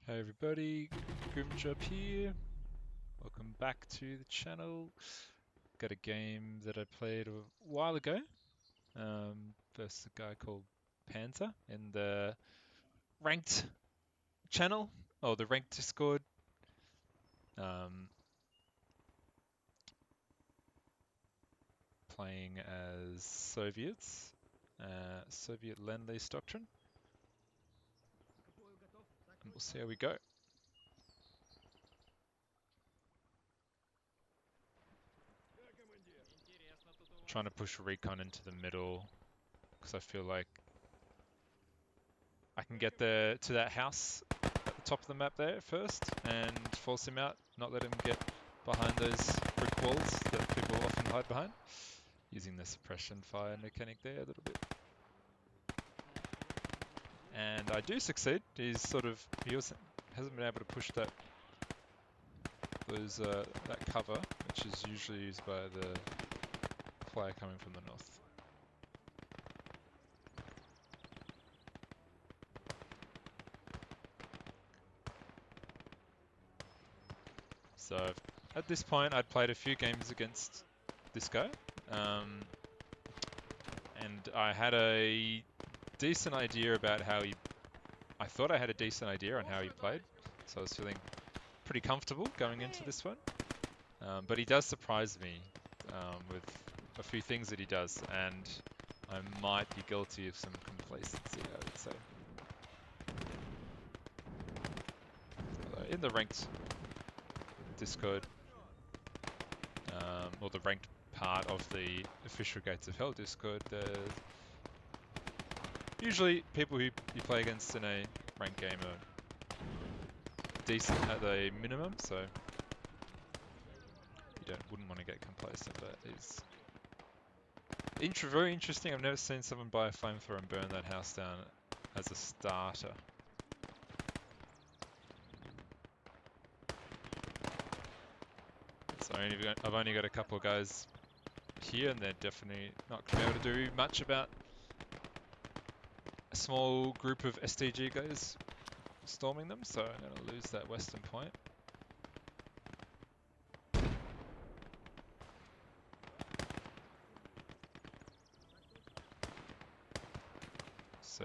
Hey everybody, Grimjob here. Welcome back to the channel. Got a game that I played a while ago versus a guy called Panzer in the ranked channel, or the ranked Discord. Um, Playing as Soviets, Soviet Lend-Lease Doctrine, and we'll see how we go. Trying to push recon into the middle because I feel like I can get to that house at the top of the map there first and force him out, not let him get behind those brick walls that people often hide behind. Using the suppression fire mechanic there a little bit. And I do succeed. He also hasn't been able to push that cover, which is usually used by the player coming from the north. So at this point, I'd played a few games against this guy, and I had a decent idea about how he. I thought I had a decent idea on how he played, so I was feeling pretty comfortable going into this one. But he does surprise me with a few things that he does, and I might be guilty of some complacency, I would say. In the ranked Discord, or the ranked part of the official Gates of Hell Discord, there's usually people who you play against in a ranked game are decent at the minimum, so you wouldn't want to get complacent, but it's very interesting. I've never seen someone buy a flamethrower and burn that house down as a starter. So I've only got a couple of guys here, and they're definitely not going to be able to do much about a small group of STG guys storming them, so I'm going to lose that western point. So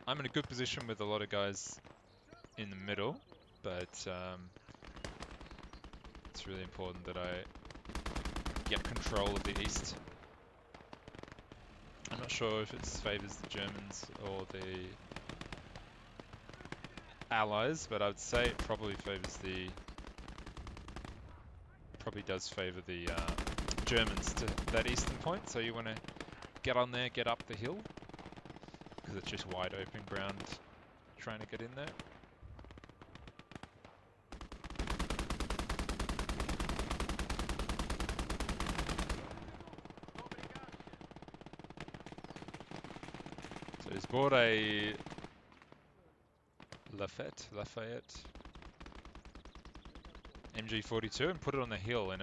I'm in a good position with a lot of guys in the middle, but it's really important that I get control of the east. I'm not sure if it favours the Germans or the Allies, but I would say it probably does favour the Germans to that eastern point. So you want to get on there, get up the hill, because it's just wide open ground trying to get in there. So he's bought a Lafayette MG42 and put it on the hill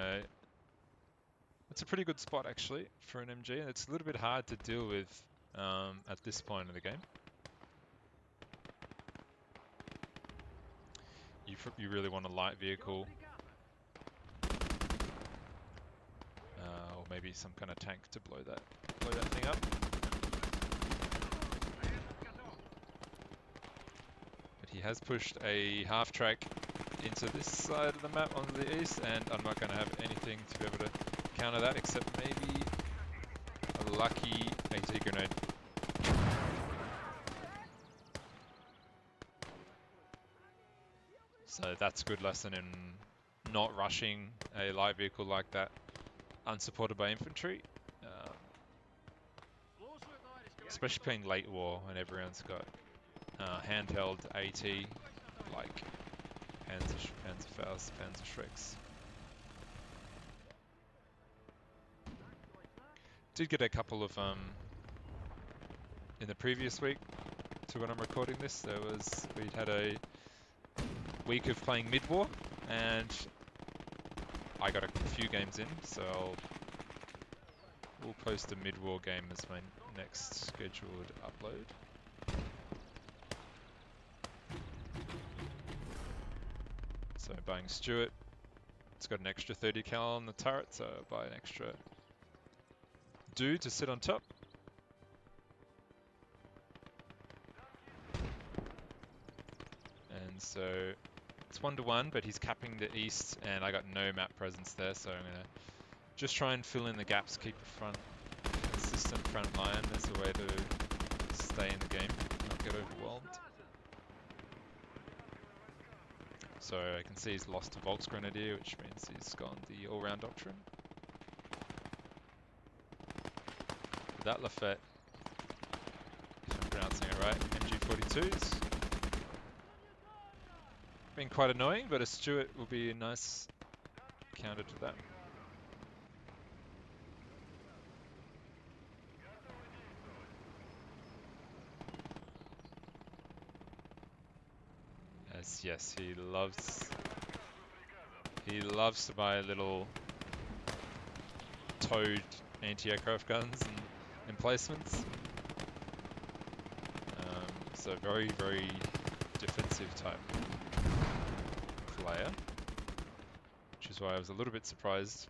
it's a pretty good spot actually for an MG, and it's a little bit hard to deal with at this point in the game. You really want a light vehicle, or maybe some kind of tank to blow that thing up. But he has pushed a half track into this side of the map on the east, and I'm not going to have anything to be able to counter that except maybe a lucky AT grenade. So that's a good lesson in not rushing a light vehicle like that, unsupported by infantry. Especially playing late war when everyone's got handheld AT like Panzerfaust, Panzerschrecks. Did get a couple of in the previous week to when I'm recording this. We'd had a week of playing mid-war, and I got a few games in, so we'll post a mid-war game as my next scheduled upload. So buying Stuart. It's got an extra 30 cal on the turret, so I'll buy an extra dude to sit on top. And so it's 1-1, but he's capping the east, and I got no map presence there, so I'm gonna just try and fill in the gaps, keep a consistent front line as a way to stay in the game, not get overwhelmed. So I can see he's lost to Volks Grenadier, which means he's gone the all-round doctrine. But that Lafette, if I'm pronouncing it right, MG42s. Been quite annoying, but a Stuart will be a nice counter to that. As yes, he loves to buy little towed anti-aircraft guns and emplacements. So very, very defensive type player, which is why I was a little bit surprised.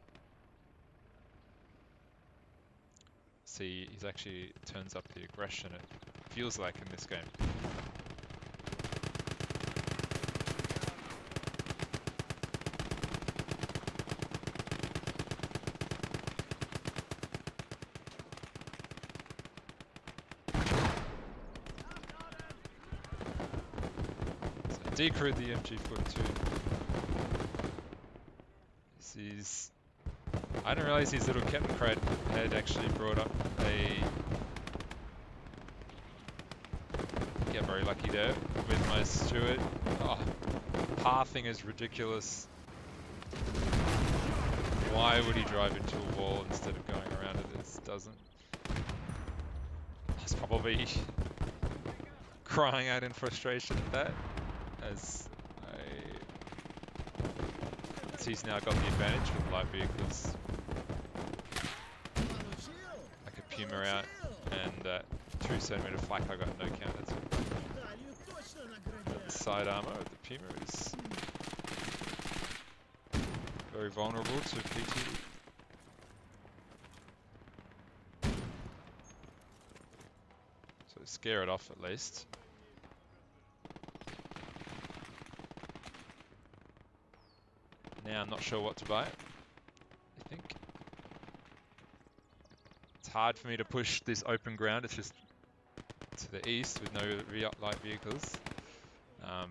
See, he's actually turns up the aggression, it feels like, in this game. Decrewed the MG42. I didn't realize his little Captain Crate had actually brought up a... Get very lucky there with my Stuart. Oh, pathing is ridiculous. Why would he drive into a wall instead of going around it? It doesn't. I was probably crying out in frustration at that, as he's now got the advantage with light vehicles. Like a Puma out and that 2 centimeter flak, I got no counters. But the side armor of the Puma is very vulnerable to PT. So scare it off at least. Now I'm not sure what to buy, I think. It's hard for me to push this open ground, it's just to the east with no light vehicles.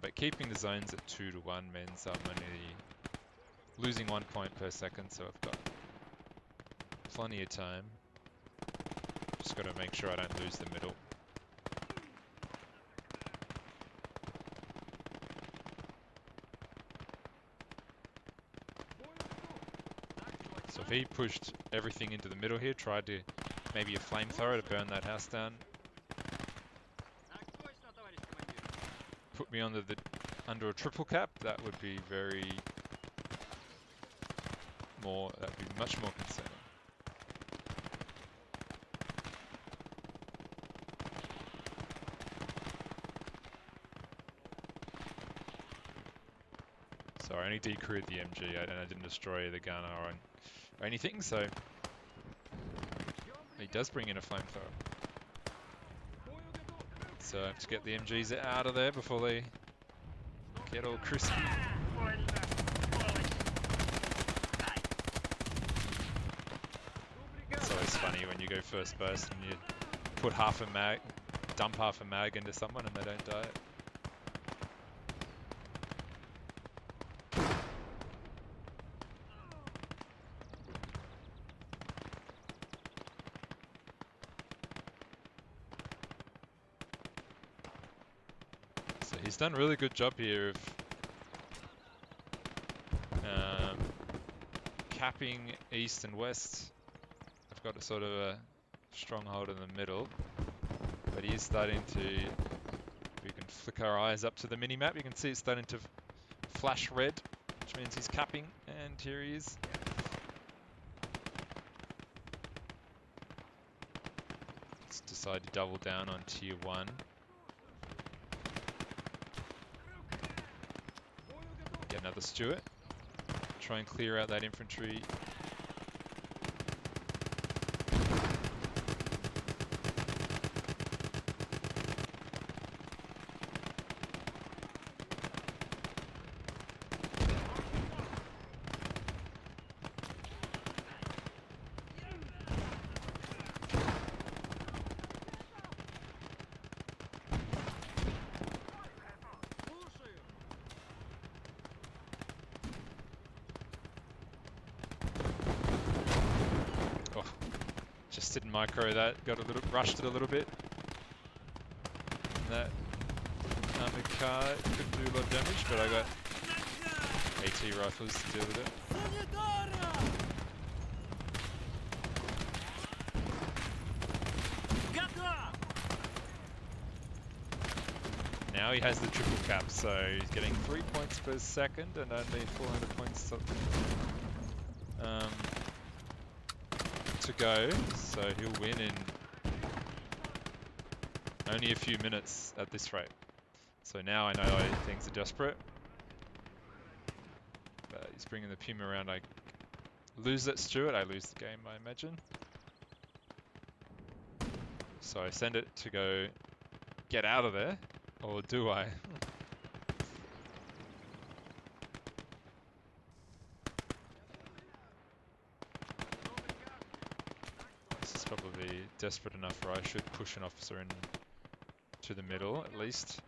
But keeping the zones at 2-1 means I'm only losing 1 point per second, so I've got plenty of time. Just got to make sure I don't lose the middle. So if he pushed everything into the middle here, tried to maybe a flamethrower to burn that house down, put me under a triple cap, that would be that'd be much more concerning. So I only decrewed the MG and I didn't destroy the gunner or anything, so he does bring in a flamethrower. So I have to get the MGs out of there before they get all crispy. It's always funny when you go first burst and you put dump half a mag into someone and they don't die. He's done a really good job here of capping east and west. I've got a sort of a stronghold in the middle, but he is starting to, if we can flick our eyes up to the mini-map, you can see it's starting to flash red, which means he's capping, and here he is. Let's decide to double down on tier 1. Get another Stuart. Try and clear out that infantry. Just didn't micro that, rushed it a little bit. And that armored car couldn't do a lot of damage, but I got AT rifles to deal with it. Now he has the triple cap, so he's getting 3 points per second and only 400 points to go, so he'll win in only a few minutes at this rate. So now I know things are desperate. But he's bringing the Puma around. I lose that Stuart, I lose the game, I imagine. So I send it to go get out of there, or do I? This is probably desperate enough where I should push an officer in to the middle, at least.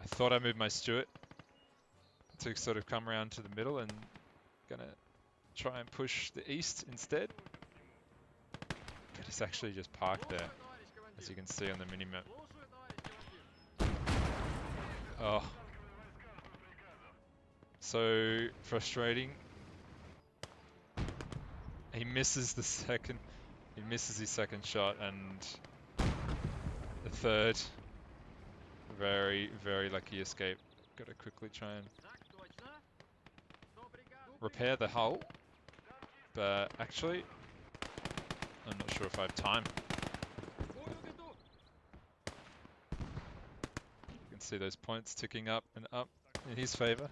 I thought I moved my Stuart to sort of come around to the middle and gonna try and push the east instead. But he's actually just parked there, as you can see on the minimap. Oh. So frustrating. He misses his second shot, and the third. Very, very lucky escape. Gotta quickly try and repair the hull. But actually, I'm not sure if I have time. You can see those points ticking up and up in his favor.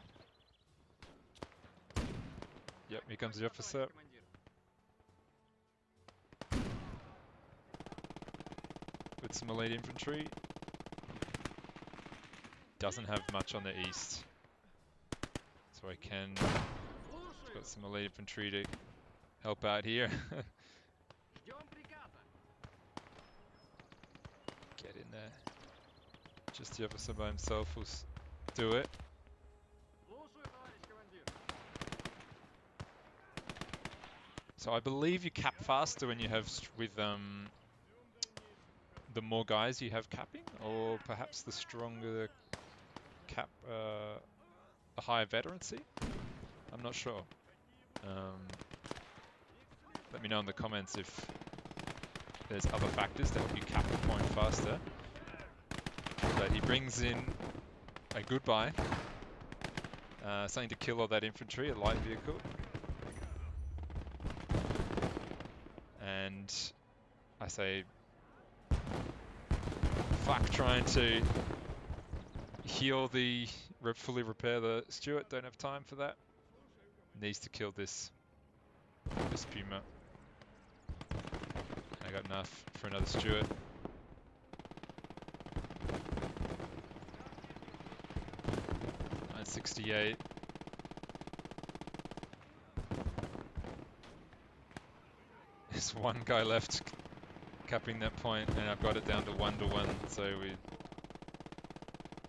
Yep, here comes the officer. With some elite infantry. Doesn't have much on the east. So I can... He's got some elite infantry to help out here. Get in there. Just the officer by himself will do it. So I believe you cap faster when you have with the more guys you have capping, or perhaps the stronger cap, a higher veterancy. I'm not sure. Let me know in the comments if there's other factors that help you cap a point faster. But he brings in a goodbye, something to kill all that infantry, a light vehicle. And I say, fuck trying to heal fully repair the Stuart, don't have time for that. Needs to kill this Puma. I got enough for another Stuart. .68. There's one guy left capping that point, and I've got it down to 1-1, so we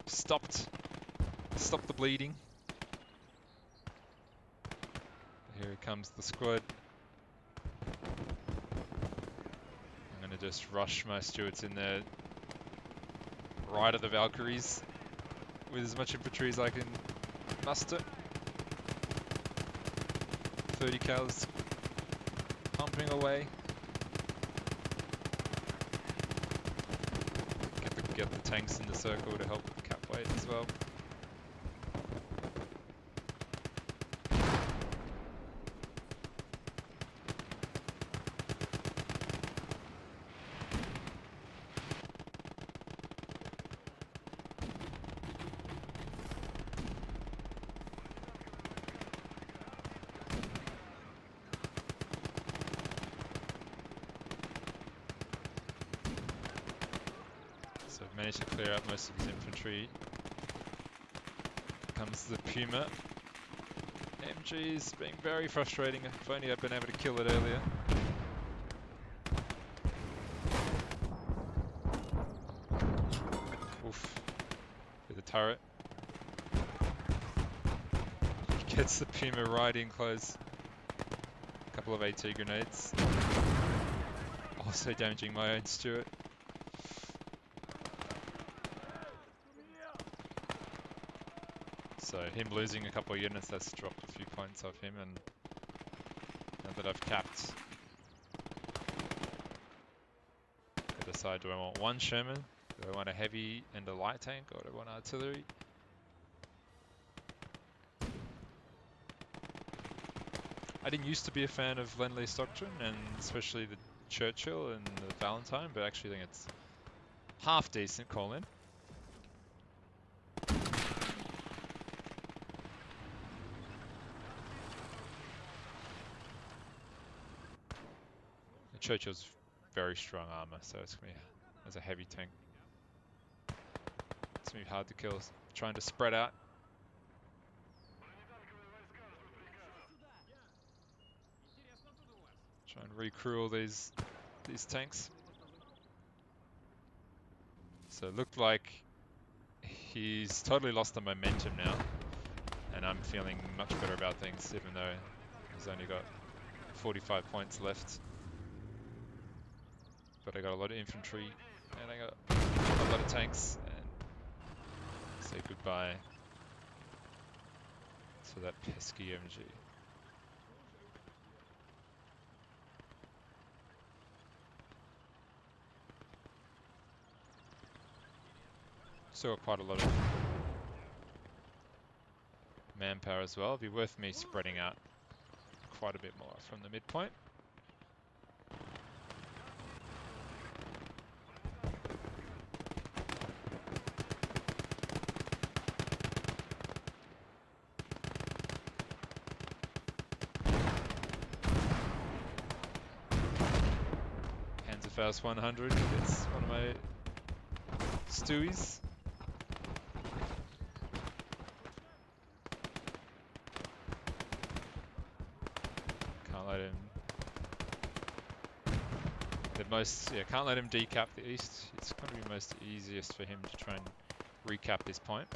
stopped the bleeding. Here comes the squad. I'm going to just rush my Stuarts in there, right at the Valkyries, with as much infantry as I can muster. 30 cals pumping away. Get the tanks in the circle to help with the cap weight as well. So I've managed to clear out most of his infantry. Comes the Puma. MG is being very frustrating. If only I'd been able to kill it earlier. Oof. With the turret. He gets the Puma right in close. A couple of AT grenades. Also damaging my own Stuart. So him losing a couple of units, that's dropped a few points off him, and now that I've capped, I decide, do I want one Sherman, do I want a heavy and a light tank, or do I want artillery? I didn't used to be a fan of Lend-Lease Doctrine, and especially the Churchill and the Valentine, but actually I think it's half decent call-in. The Churchill's very strong armor, so it's gonna be as a heavy tank. It's gonna be hard to kill. Trying to spread out. Try and recrew all these tanks. So it looked like he's totally lost the momentum now, and I'm feeling much better about things, even though he's only got 45 points left. But I got a lot of infantry, and I got a lot of tanks, and say goodbye to that pesky MG. Still got quite a lot of manpower as well. It'd be worth me spreading out quite a bit more from the midpoint. Panzerfaust 100 gets one of my Stewies. Can't let him. Can't let him decap the east. It's going to be most easiest for him to try and recap this point.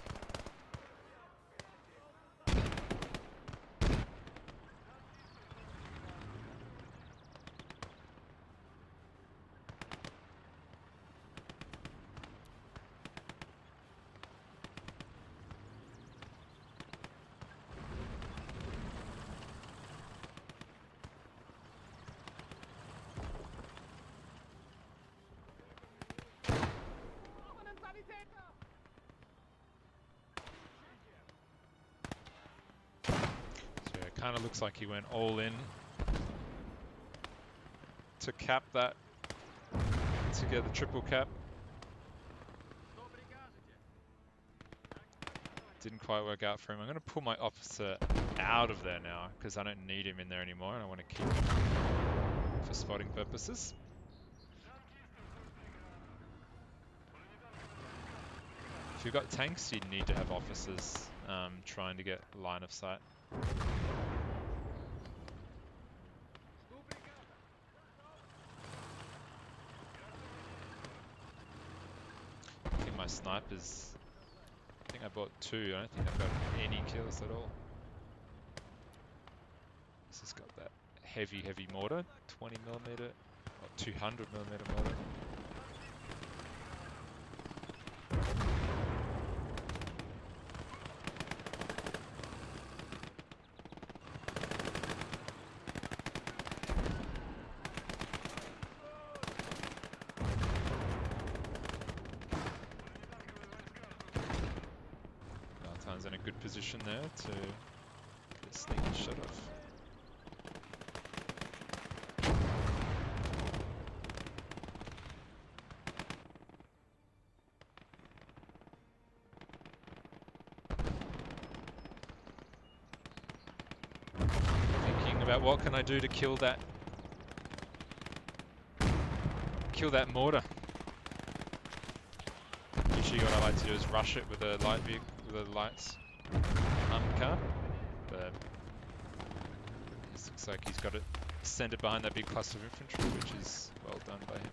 Kind of looks like he went all in to cap that, to get the triple cap. Didn't quite work out for him. I'm going to pull my officer out of there now because I don't need him in there anymore, and I want to keep him for spotting purposes. If you've got tanks, you need to have officers trying to get line of sight. Snipers. I think I bought 2. I don't think I've got any kills at all. This has got that heavy mortar, 20mm or 200mm mortar. In a good position there to get a sneaky shot off. Thinking about what can I do to kill that mortar. Usually what I like to do is rush it with a light vehicle, with a light armored car, but this looks like he's got it centered behind that big cluster of infantry, which is well done by him.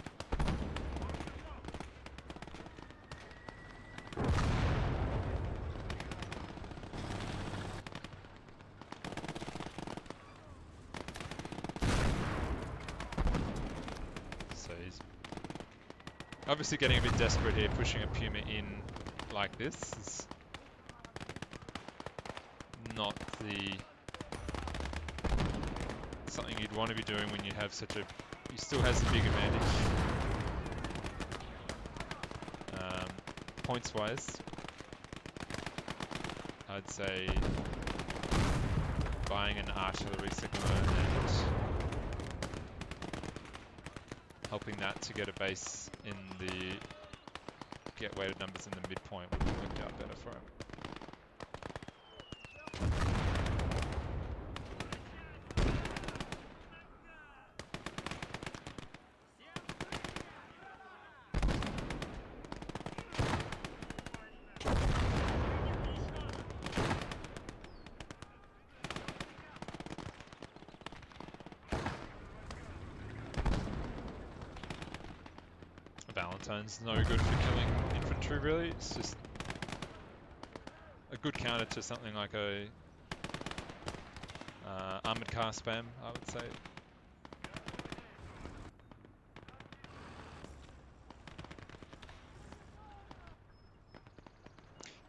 So he's obviously getting a bit desperate here, pushing a Puma in like this is not something you'd want to be doing when you have such a... He still has the big advantage. Points wise, I'd say buying an artillery signaler and helping that to get a base in the get weighted numbers in the midpoint would have worked out better for him. Valentine's no good for killing infantry really, it's just a good counter to something like a armoured car spam, I would say.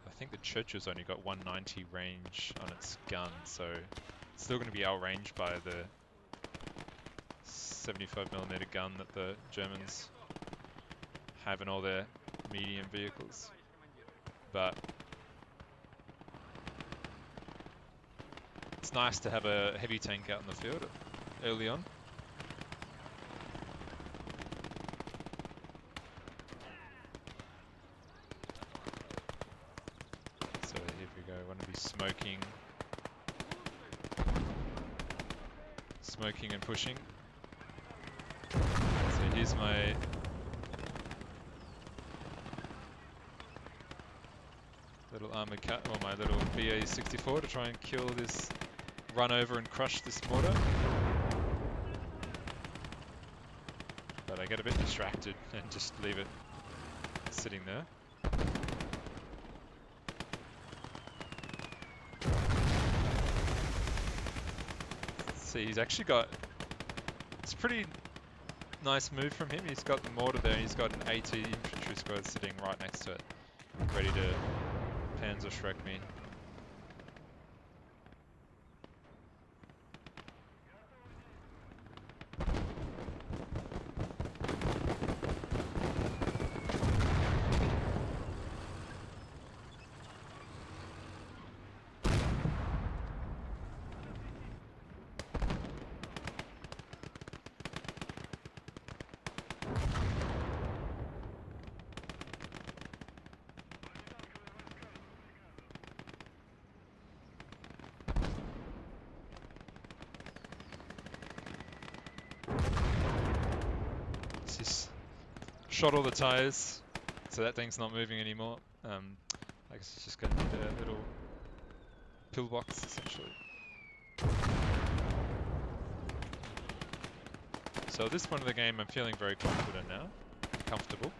I think the Churchill's only got 190 range on its gun, so it's still going to be outranged by the 75mm gun that the Germans have in all their medium vehicles. But it's nice to have a heavy tank out in the field early on. So here we go, I want to be smoking and pushing. So here's my little armored cat, or my little BA-64 to try and kill this, run over and crush this mortar. But I get a bit distracted and just leave it sitting there. See, he's actually got, it's a pretty nice move from him. He's got the mortar there, he's got an AT infantry squad sitting right next to it, ready to Panzer Shrek me. Shot all the tires, so that thing's not moving anymore. I guess it's just going to need a little pillbox, essentially. So at this point of the game, I'm feeling very confident now, comfortable.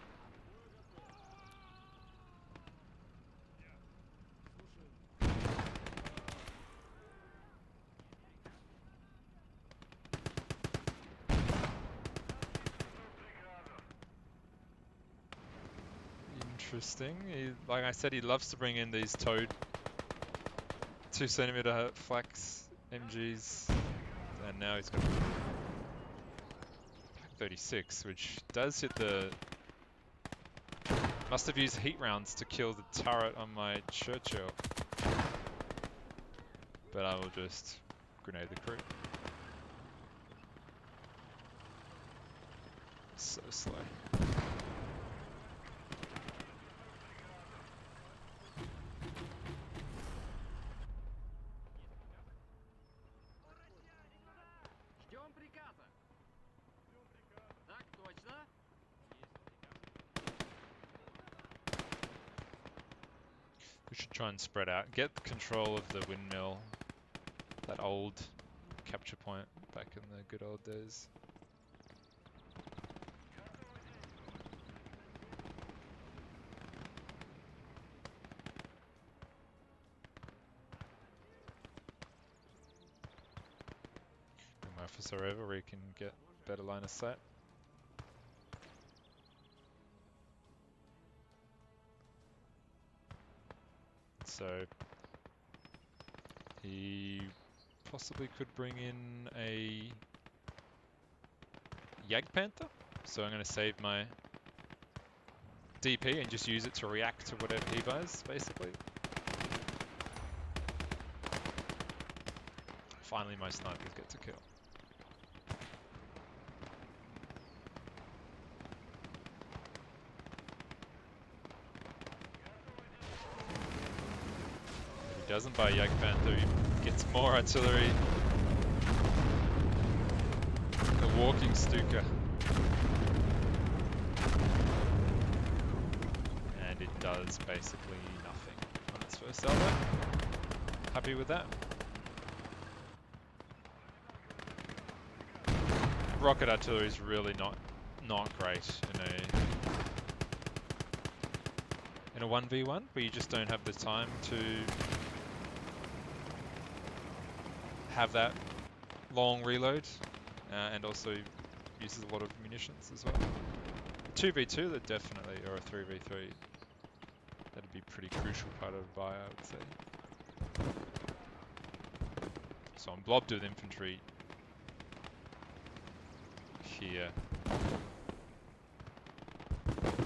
Interesting. Like I said, he loves to bring in these towed 2cm flex MGs, and now he's got 36, which does hit the... Must have used heat rounds to kill the turret on my Churchill. But I will just grenade the crew. So slow. We should try and spread out. Get control of the windmill. That old capture point back in the good old days. Bring my officer over where you can get better line of sight. So he possibly could bring in a Jagdpanther. So I'm going to save my DP and just use it to react to whatever he buys, basically. Finally my snipers get to kill. If he doesn't buy Jagdpanther, he gets more artillery. The walking Stuka. And it does basically nothing on its first salvo. Happy with that. Rocket artillery is really not great in a 1v1, but you just don't have the time to have that long reload, and also uses a lot of munitions as well. 2v2, that definitely, or a 3v3, that'd be a pretty crucial part of a buy, I would say. So I'm blobbed with infantry here.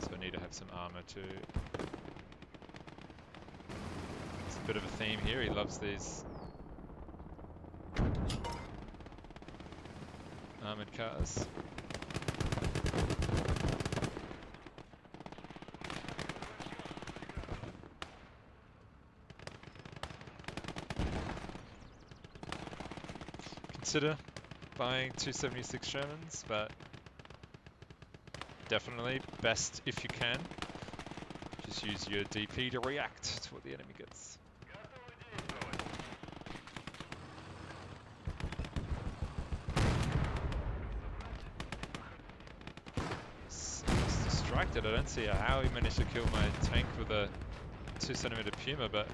So I need to have some armor too. It's a bit of a theme here, he loves these armored cars. Consider buying 276 Shermans, but definitely best if you can. Just use your DP to react to what the enemy gets. He's distracted. I don't see how he managed to kill my tank with a 2cm Puma, but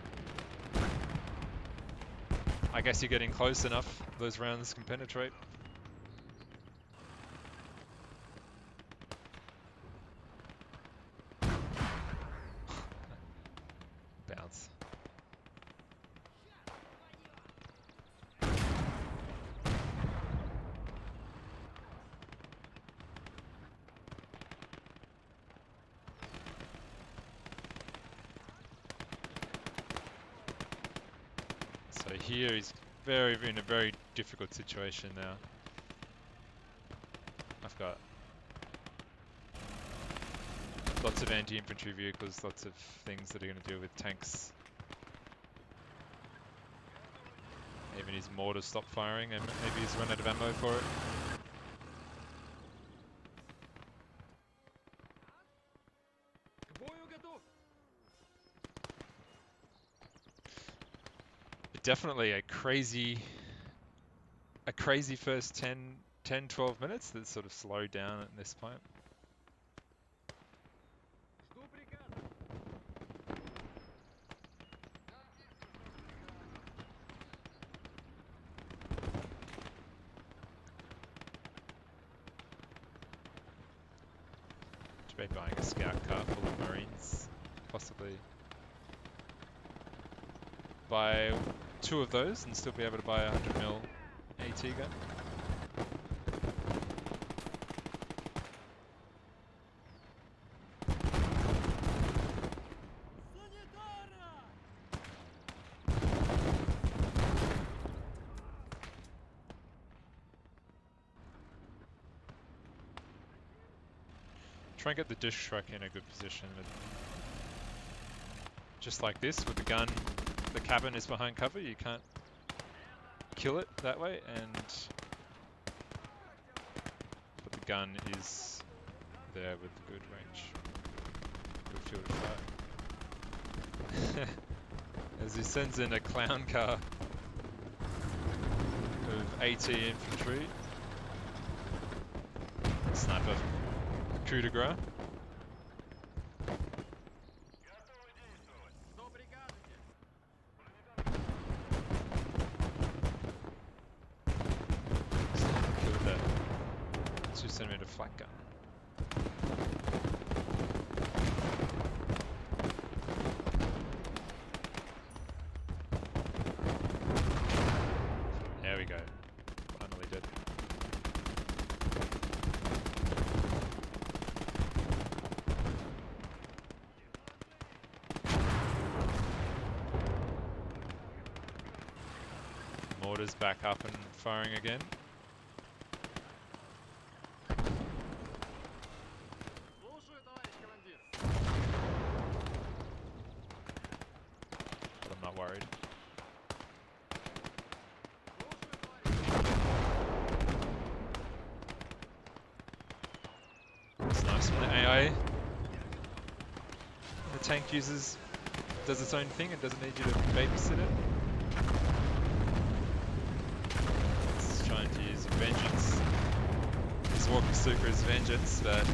I guess you're getting close enough. Those rounds can penetrate. Bounce. So here he's in a very difficult situation now. I've got lots of anti-infantry vehicles, lots of things that are going to deal with tanks. Even his mortars stopped firing and maybe he's run out of ammo for it. But definitely a crazy first 10-12 minutes that sort of slowed down at this point. Debate buying a scout car full of marines, possibly buy 2 of those and still be able to buy a 100mm AT gun. Try and get the dish truck in a good position. Just like this, with the gun, the cabin is behind cover, you can't kill it that way, but the gun is there with good range, good field of fire. as he sends in a clown car of AT infantry. Sniper coup de grace. Killed that 2 centimeter flak gun. There we go. Finally did. Mortar's back up and firing again. But I'm not worried. It's nice when the AI, the tank does its own thing and doesn't need you to babysit it. It's trying to use vengeance. He's walking Sucre's vengeance, but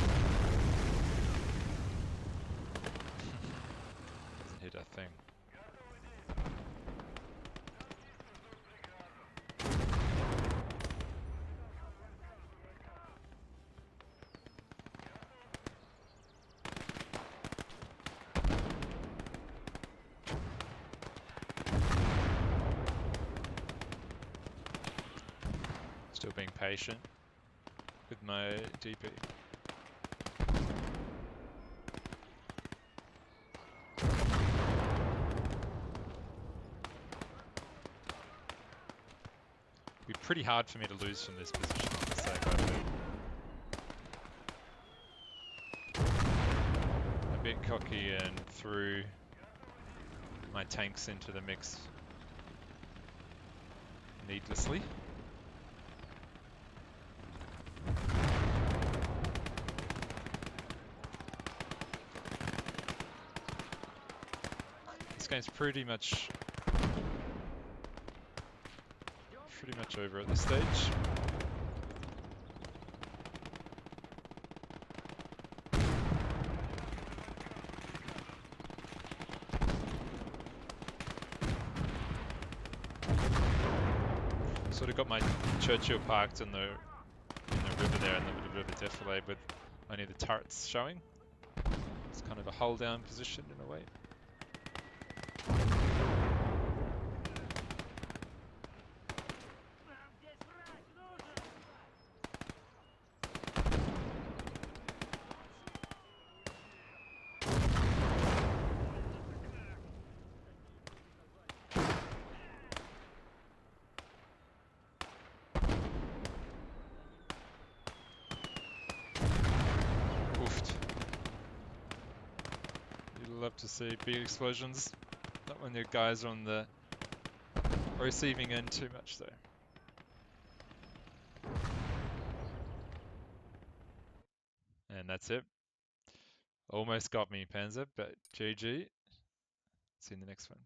doesn't hit a thing. Still being patient with my DP. It'd be pretty hard for me to lose from this position, I must say, quite a bit. A bit cocky and threw my tanks into the mix needlessly. This game's pretty much over at this stage. Sort of got my Churchill parked in the river there, in the middle of the defilade, with only the turrets showing. It's kind of a hold down position in a way. You'd love to see big explosions. Not when your guys are on the receiving end too much though. And that's it. Almost got me, Panzer, but GG. See you in the next one.